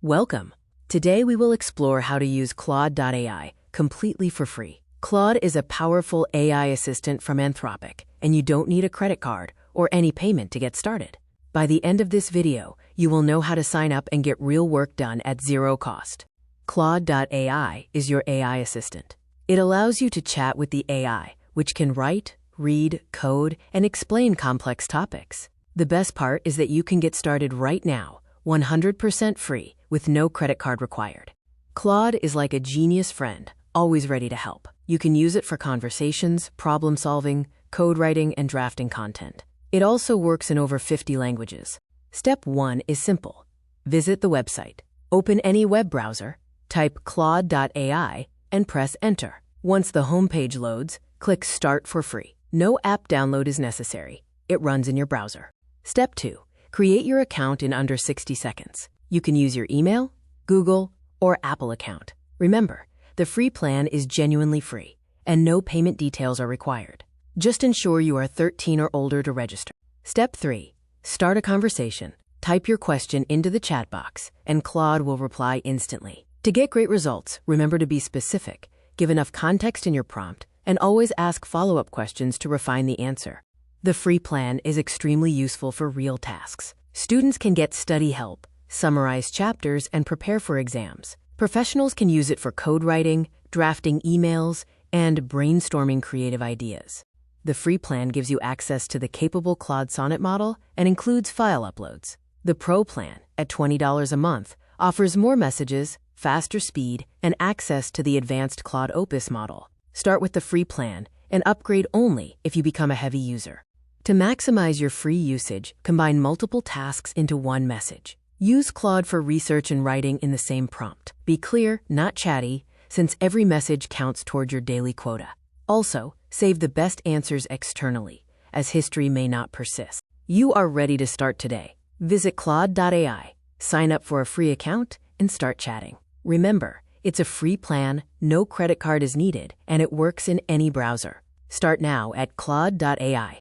Welcome. Today we will explore how to use Claude.ai completely for free. Claude is a powerful AI assistant from Anthropic, and you don't need a credit card or any payment to get started. By the end of this video, you will know how to sign up and get real work done at zero cost. Claude.ai is your AI assistant. It allows you to chat with the AI, which can write, read, code, and explain complex topics. The best part is that you can get started right now, 100% free, with no credit card required. Claude is like a genius friend, always ready to help. You can use it for conversations, problem solving, code writing, and drafting content. It also works in over 50 languages. Step 1 is simple. Visit the website. Open any web browser, type Claude.ai, and press Enter. Once the homepage loads, click Start for free. No app download is necessary. It runs in your browser. Step 2. Create your account in under 60 seconds. You can use your email, Google, or Apple account. Remember, the free plan is genuinely free, and no payment details are required. Just ensure you are 13 or older to register. Step 3. Start a conversation. Type your question into the chat box, and Claude will reply instantly. To get great results, remember to be specific, give enough context in your prompt, and always ask follow-up questions to refine the answer. The free plan is extremely useful for real tasks. Students can get study help, summarize chapters, and prepare for exams. Professionals can use it for code writing, drafting emails, and brainstorming creative ideas. The free plan gives you access to the capable Claude Sonnet model and includes file uploads. The Pro plan, at $20 a month, offers more messages, faster speed, and access to the advanced Claude Opus model. Start with the free plan and upgrade only if you become a heavy user. To maximize your free usage, combine multiple tasks into one message. Use Claude for research and writing in the same prompt. Be clear, not chatty, since every message counts toward your daily quota. Also, save the best answers externally, as history may not persist. You are ready to start today. Visit Claude.ai, sign up for a free account, and start chatting. Remember, it's a free plan, no credit card is needed, and it works in any browser. Start now at Claude.ai.